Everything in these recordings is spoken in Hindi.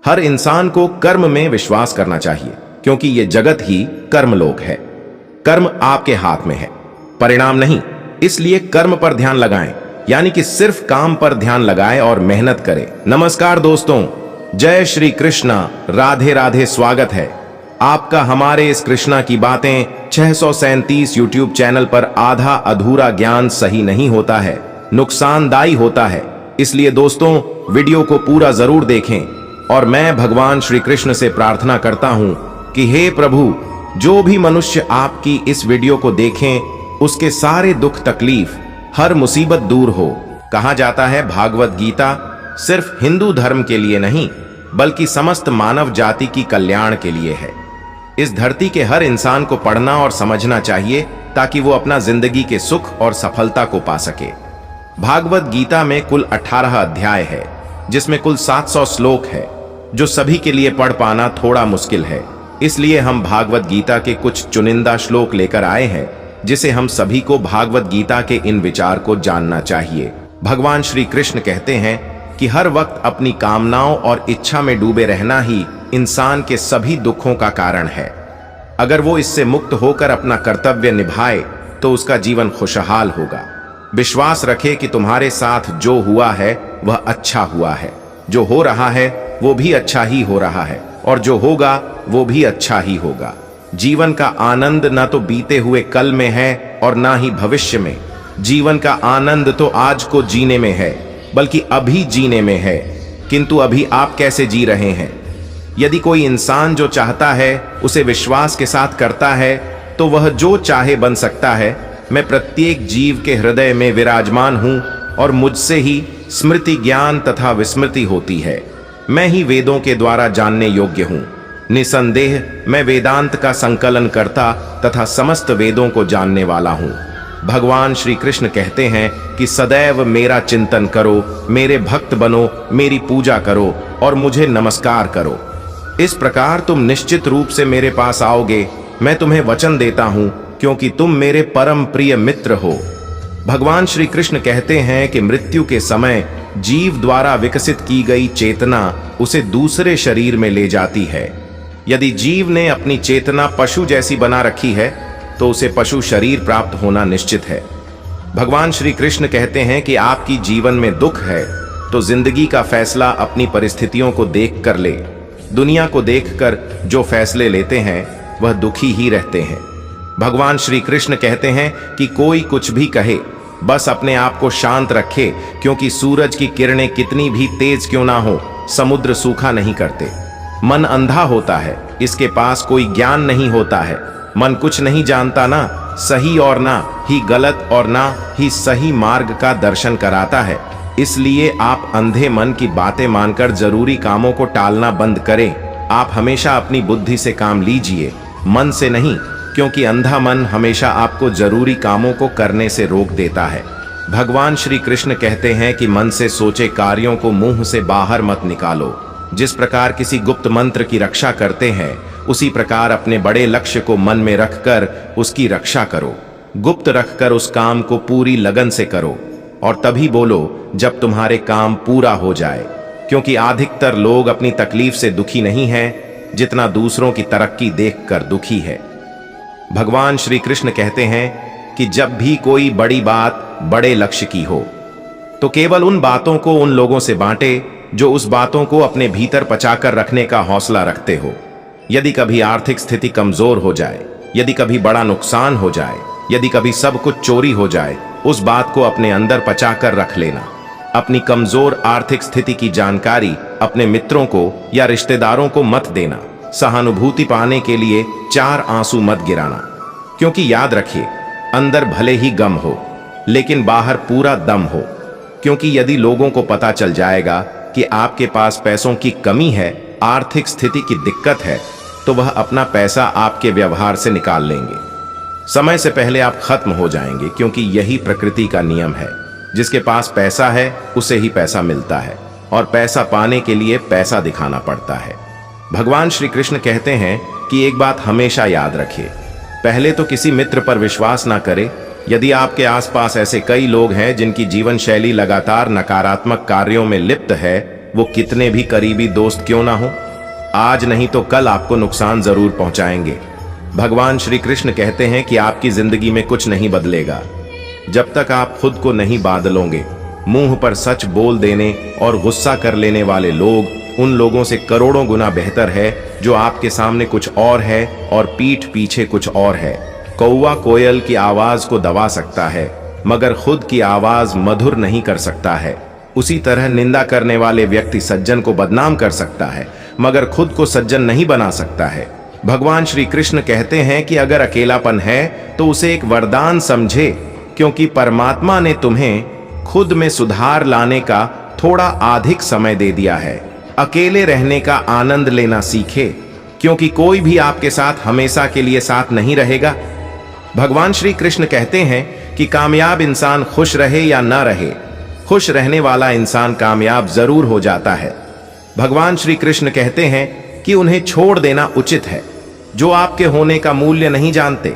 हर इंसान को कर्म में विश्वास करना चाहिए, क्योंकि ये जगत ही कर्मलोक है। कर्म आपके हाथ में है, परिणाम नहीं। इसलिए कर्म पर ध्यान लगाएं, यानी कि सिर्फ काम पर ध्यान लगाएं और मेहनत करें। नमस्कार दोस्तों, जय श्री कृष्णा, राधे राधे। स्वागत है आपका हमारे इस कृष्णा की बातें 637 यूट्यूब चैनल पर। आधा अधूरा ज्ञान सही नहीं होता है, नुकसानदायी होता है। इसलिए दोस्तों, वीडियो को पूरा जरूर देखें। और मैं भगवान श्री कृष्ण से प्रार्थना करता हूं कि हे प्रभु, जो भी मनुष्य आपकी इस वीडियो को देखें उसके सारे दुख तकलीफ, हर मुसीबत दूर हो। कहा जाता है भागवत गीता सिर्फ हिंदू धर्म के लिए नहीं, बल्कि समस्त मानव जाति की कल्याण के लिए है। इस धरती के हर इंसान को पढ़ना और समझना चाहिए, ताकि वो अपना जिंदगी के सुख और सफलता को पा सके। भागवत गीता में कुल 18 अध्याय है, जिसमें कुल 700 श्लोक है, जो सभी के लिए पढ़ पाना थोड़ा मुश्किल है। इसलिए हम भागवत गीता के कुछ चुनिंदा श्लोक लेकर आए हैं, जिसे हम सभी को भागवत गीता के इन विचार को जानना चाहिए। भगवान श्री कृष्ण कहते हैं कि हर वक्त अपनी कामनाओं और इच्छा में डूबे रहना ही इंसान के सभी दुखों का कारण है। अगर वो इससे मुक्त होकर अपना कर्तव्य निभाए तो उसका जीवन खुशहाल होगा। विश्वास रखे कि तुम्हारे साथ जो हुआ है वह अच्छा हुआ है, जो हो रहा है वो भी अच्छा ही हो रहा है, और जो होगा वो भी अच्छा ही होगा। जीवन का आनंद ना तो बीते हुए कल में है और ना ही भविष्य में। जीवन का आनंद तो आज को जीने में है, बल्कि अभी जीने में है। किंतु अभी आप कैसे जी रहे हैं? यदि कोई इंसान जो चाहता है उसे विश्वास के साथ करता है, तो वह जो चाहे बन सकता है। मैं प्रत्येक जीव के हृदय में विराजमान हूं और मुझसे ही स्मृति, ज्ञान तथा विस्मृति होती है। मैं ही वेदों के द्वारा जानने योग्य हूं। निसंदेह मैं वेदांत का संकलन करता तथा समस्त वेदों को जानने वाला हूं। भगवान श्री कृष्ण कहते हैं कि सदैव मेरा चिंतन करो, मेरे भक्त बनो, मेरी पूजा करो और मुझे नमस्कार करो। इस प्रकार तुम निश्चित रूप से मेरे पास आओगे। मैं तुम्हें वचन देता हूं, क्योंकि तुम मेरे परम प्रिय मित्र हो। भगवान श्री कृष्ण कहते हैं कि मृत्यु के समय जीव द्वारा विकसित की गई चेतना उसे दूसरे शरीर में ले जाती है। यदि जीव ने अपनी चेतना पशु जैसी बना रखी है, तो उसे पशु शरीर प्राप्त होना निश्चित है। भगवान श्री कृष्ण कहते हैं कि आपकी जीवन में दुख है, तो जिंदगी का फैसला अपनी परिस्थितियों को देख कर ले। दुनिया को देखकर जो फैसले लेते हैं वह दुखी ही रहते हैं। भगवान श्री कृष्ण कहते हैं कि कोई कुछ भी कहे, बस अपने आप को शांत रखे, क्योंकि सूरज की किरणें कितनी भी तेज क्यों ना हो, समुद्र सूखा नहीं करते। मन अंधा होता है, इसके पास कोई ज्ञान नहीं होता है। मन कुछ नहीं जानता ना, सही और ना ही गलत और ना ही सही मार्ग का दर्शन कराता है। इसलिए आप अंधे मन की बातें मानकर जरूरी कामों को टालना बंद करें। आप हमेशा अपनी बुद्धि से काम लीजिए, मन से नहीं, क्योंकि अंधा मन हमेशा आपको जरूरी कामों को करने से रोक देता है। भगवान श्री कृष्ण कहते हैं कि मन से सोचे कार्यों को मुंह से बाहर मत निकालो। जिस प्रकार किसी गुप्त मंत्र की रक्षा करते हैं, उसी प्रकार अपने बड़े लक्ष्य को मन में रखकर उसकी रक्षा करो। गुप्त रखकर उस काम को पूरी लगन से करो, और तभी बोलो जब तुम्हारे काम पूरा हो जाए। क्योंकि अधिकतर लोग अपनी तकलीफ से दुखी नहीं हैं, जितना दूसरों की तरक्की देखकर दुखी है। भगवान श्री कृष्ण कहते हैं कि जब भी कोई बड़ी बात बड़े लक्ष्य की हो, तो केवल उन बातों को उन लोगों से बांटे जो उस बातों को अपने भीतर पचाकर रखने का हौसला रखते हो। यदि कभी आर्थिक स्थिति कमजोर हो जाए, यदि कभी बड़ा नुकसान हो जाए, यदि कभी सब कुछ चोरी हो जाए, उस बात को अपने अंदर पचाकर रख लेना। अपनी कमजोर आर्थिक स्थिति की जानकारी अपने मित्रों को या रिश्तेदारों को मत देना। सहानुभूति पाने के लिए 4 आंसू मत गिराना, क्योंकि याद रखिए, अंदर भले ही गम हो, लेकिन बाहर पूरा दम हो। क्योंकि यदि लोगों को पता चल जाएगा कि आपके पास पैसों की कमी है, आर्थिक स्थिति की दिक्कत है, तो वह अपना पैसा आपके व्यवहार से निकाल लेंगे। समय से पहले आप खत्म हो जाएंगे, क्योंकि यही प्रकृति का नियम है। जिसके पास पैसा है उसे ही पैसा मिलता है, और पैसा पाने के लिए पैसा दिखाना पड़ता है। भगवान श्री कृष्ण कहते हैं कि एक बात हमेशा याद रखिए, पहले तो किसी मित्र पर विश्वास ना करें। यदि आपके आसपास ऐसे कई लोग हैं जिनकी जीवन शैली लगातार नकारात्मक कार्यों में लिप्त है, वो कितने भी करीबी दोस्त क्यों ना हो, आज नहीं तो कल आपको नुकसान जरूर पहुंचाएंगे। भगवान श्री कृष्ण कहते हैं कि आपकी जिंदगी में कुछ नहीं बदलेगा जब तक आप खुद को नहीं बादलोगे। मुंह पर सच बोल देने और गुस्सा कर लेने वाले लोग उन लोगों से करोड़ों गुना बेहतर है जो आपके सामने कुछ और है और पीठ पीछे कुछ और है। कौवा कोयल की आवाज को दबा सकता है मगर खुद की आवाज मधुर नहीं कर सकता है। उसी तरह निंदा करने वाले व्यक्ति सज्जन को बदनाम कर सकता है मगर खुद को सज्जन नहीं बना सकता है। भगवान श्री कृष्ण कहते हैं कि अगर अकेलापन है तो उसे एक वरदान समझे, क्योंकि परमात्मा ने तुम्हें खुद में सुधार लाने का थोड़ा अधिक समय दे दिया है। अकेले रहने का आनंद लेना सीखे, क्योंकि कोई भी आपके साथ हमेशा के लिए साथ नहीं रहेगा। भगवान श्री कृष्ण कहते हैं कि कामयाब इंसान खुश रहे या ना रहे, खुश रहने वाला इंसान कामयाब जरूर हो जाता है। भगवान श्री कृष्ण कहते हैं कि उन्हें छोड़ देना उचित है जो आपके होने का मूल्य नहीं जानते।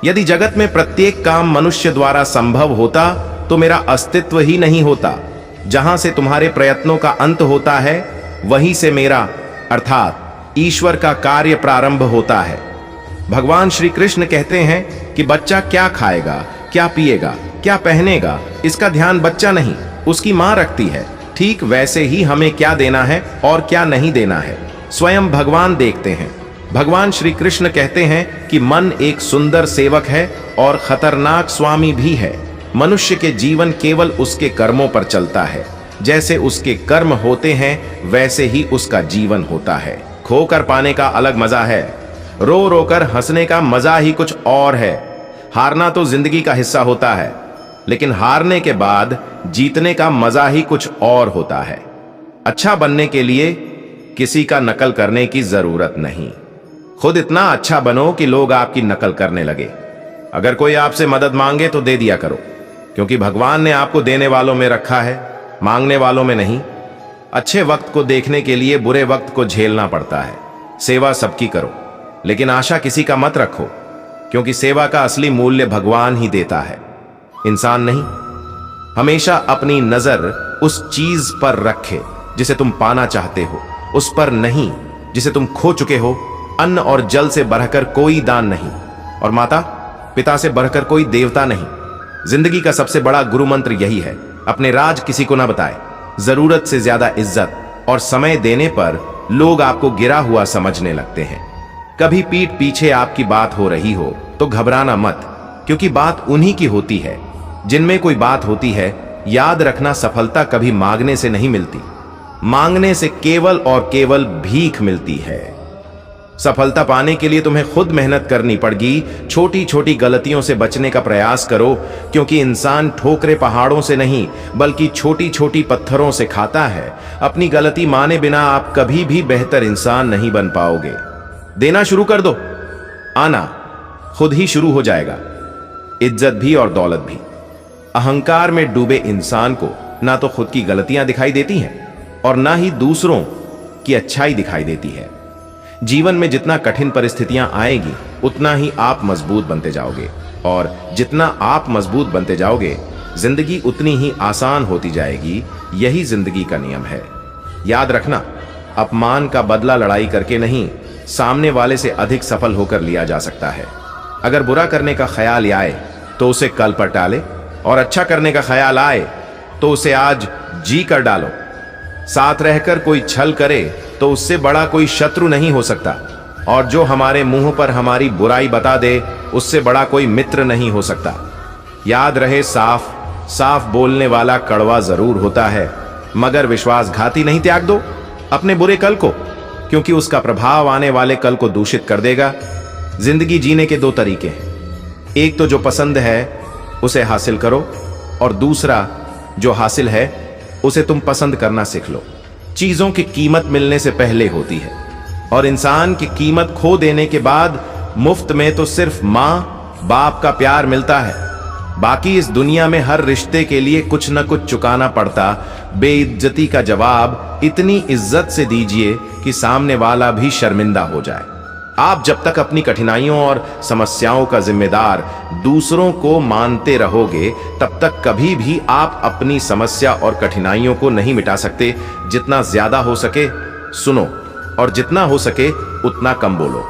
यदि जगत में प्रत्येक काम मनुष्य द्वारा संभव होता तो मेरा अस्तित्व ही नहीं होता। जहां से तुम्हारे प्रयत्नों का अंत होता है वहीं से मेरा अर्थात ईश्वर का कार्य प्रारंभ होता है। भगवान श्री कृष्ण कहते हैं कि बच्चा क्या खाएगा, क्या पिएगा, क्या पहनेगा, इसका ध्यान बच्चा नहीं उसकी मां रखती है। ठीक वैसे ही हमें क्या देना है और क्या नहीं देना है स्वयं भगवान देखते हैं। भगवान श्री कृष्ण कहते हैं कि मन एक सुंदर सेवक है और खतरनाक स्वामी भी है। मनुष्य के जीवन केवल उसके कर्मों पर चलता है। जैसे उसके कर्म होते हैं वैसे ही उसका जीवन होता है। खोकर पाने का अलग मजा है, रो रो कर हंसने का मजा ही कुछ और है। हारना तो जिंदगी का हिस्सा होता है, लेकिन हारने के बाद जीतने का मजा ही कुछ और होता है। अच्छा बनने के लिए किसी का नकल करने की जरूरत नहीं, खुद इतना अच्छा बनो कि लोग आपकी नकल करने लगे। अगर कोई आपसे मदद मांगे तो दे दिया करो, क्योंकि भगवान ने आपको देने वालों में रखा है, मांगने वालों में नहीं। अच्छे वक्त को देखने के लिए बुरे वक्त को झेलना पड़ता है। सेवा सबकी करो, लेकिन आशा किसी का मत रखो, क्योंकि सेवा का असली मूल्य भगवान ही देता है, इंसान नहीं। हमेशा अपनी नजर उस चीज पर रखे जिसे तुम पाना चाहते हो, उस पर नहीं जिसे तुम खो चुके हो। अन्न और जल से बढ़कर कोई दान नहीं और माता पिता से बढ़कर कोई देवता नहीं। जिंदगी का सबसे बड़ा गुरु मंत्र यही है, अपने राज किसी को ना बताए। जरूरत से ज्यादा इज्जत और समय देने पर लोग आपको गिरा हुआ समझने लगते हैं। कभी पीठ पीछे आपकी बात हो रही हो तो घबराना मत, क्योंकि बात उन्हीं की होती है जिनमें कोई बात होती है। याद रखना, सफलता कभी मांगने से नहीं मिलती, मांगने से केवल और केवल भीख मिलती है। सफलता पाने के लिए तुम्हें खुद मेहनत करनी पड़ेगी। छोटी छोटी गलतियों से बचने का प्रयास करो, क्योंकि इंसान ठोकरे पहाड़ों से नहीं बल्कि छोटी छोटी पत्थरों से खाता है। अपनी गलती माने बिना आप कभी भी बेहतर इंसान नहीं बन पाओगे। देना शुरू कर दो, आना खुद ही शुरू हो जाएगा, इज्जत भी और दौलत भी। अहंकार में डूबे इंसान को ना तो खुद की गलतियां दिखाई देती हैं और ना ही दूसरों की अच्छाई दिखाई देती है। जीवन में जितना कठिन परिस्थितियां आएगी उतना ही आप मजबूत बनते जाओगे, और जितना आप मजबूत बनते जाओगे जिंदगी उतनी ही आसान होती जाएगी। यही जिंदगी का नियम है। याद रखना, अपमान का बदला लड़ाई करके नहीं, सामने वाले से अधिक सफल होकर लिया जा सकता है। अगर बुरा करने का ख्याल आए तो उसे कल पर टाले, और अच्छा करने का ख्याल आए तो उसे आज जी कर डालो। साथ रहकर कोई छल करे तो उससे बड़ा कोई शत्रु नहीं हो सकता, और जो हमारे मुंह पर हमारी बुराई बता दे उससे बड़ा कोई मित्र नहीं हो सकता। याद रहे, साफ साफ बोलने वाला कड़वा जरूर होता है, मगर विश्वासघाती नहीं। त्याग दो अपने बुरे कल को, क्योंकि उसका प्रभाव आने वाले कल को दूषित कर देगा। जिंदगी जीने के दो तरीके हैं, एक तो जो पसंद है उसे हासिल करो, और दूसरा जो हासिल है उसे तुम पसंद करना सीख लो। चीजों की कीमत मिलने से पहले होती है, और इंसान की कीमत खो देने के बाद मुफ्त में तो सिर्फ मां बाप का प्यार मिलता है। बाकी इस दुनिया में हर रिश्ते के लिए कुछ न कुछ चुकाना पड़ता। बेइज्जती का जवाब इतनी इज्जत से दीजिए कि सामने वाला भी शर्मिंदा हो जाए। आप जब तक अपनी कठिनाइयों और समस्याओं का जिम्मेदार दूसरों को मानते रहोगे, तब तक कभी भी आप अपनी समस्या और कठिनाइयों को नहीं मिटा सकते। जितना ज्यादा हो सके सुनो और जितना हो सके उतना कम बोलो।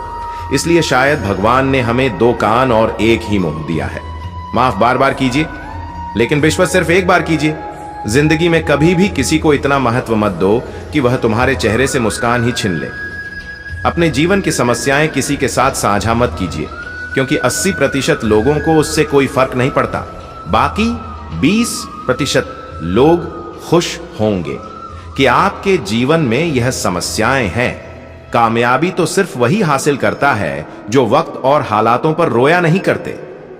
इसलिए शायद भगवान ने हमें 2 कान और 1 ही मुंह दिया है। माफ बार बार कीजिए, लेकिन विश्वास सिर्फ एक बार कीजिए। जिंदगी में कभी भी किसी को इतना महत्व मत दो कि वह तुम्हारे चेहरे से मुस्कान ही छीन ले। अपने जीवन की समस्याएं किसी के साथ साझा मत कीजिए, क्योंकि 80% लोगों को उससे कोई फर्क नहीं पड़ता। बाकी 20% लोग खुश होंगे कि आपके जीवन में यह समस्याएं हैं। कामयाबी तो सिर्फ वही हासिल करता है जो वक्त और हालातों पर रोया नहीं करते।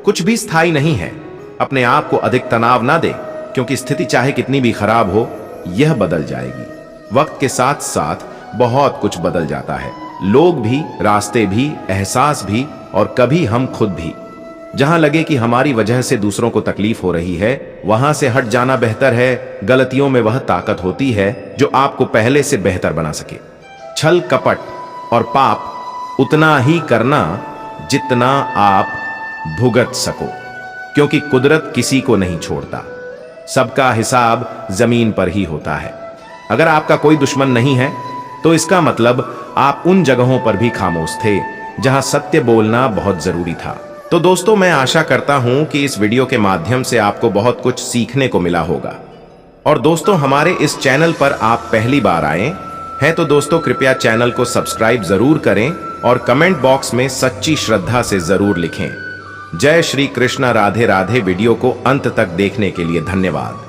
कुछ भी स्थायी नहीं है। अपने आप को अधिक तनाव ना दे, क्योंकि स्थिति चाहे कितनी भी खराब हो, यह बदल जाएगी। वक्त के साथ साथ बहुत कुछ बदल जाता है, लोग भी, रास्ते भी, एहसास भी और कभी हम खुद भी। जहां लगे कि हमारी वजह से दूसरों को तकलीफ हो रही है, वहां से हट जाना बेहतर है। गलतियों में वह ताकत होती है जो आपको पहले से बेहतर बना सके। छल, कपट और पाप उतना ही करना जितना आप भुगत सको, क्योंकि कुदरत किसी को नहीं छोड़ता। सबका हिसाब जमीन पर ही होता है। अगर आपका कोई दुश्मन नहीं है, तो इसका मतलब आप उन जगहों पर भी खामोश थे जहां सत्य बोलना बहुत जरूरी था। तो दोस्तों, मैं आशा करता हूं कि इस वीडियो के माध्यम से आपको बहुत कुछ सीखने को मिला होगा। और दोस्तों, हमारे इस चैनल पर आप पहली बार आए हैं तो दोस्तों कृपया चैनल को सब्सक्राइब जरूर करें और कमेंट बॉक्स में सच्ची श्रद्धा से जरूर लिखें। जय श्री कृष्ण, राधे राधे। वीडियो को अंत तक देखने के लिए धन्यवाद।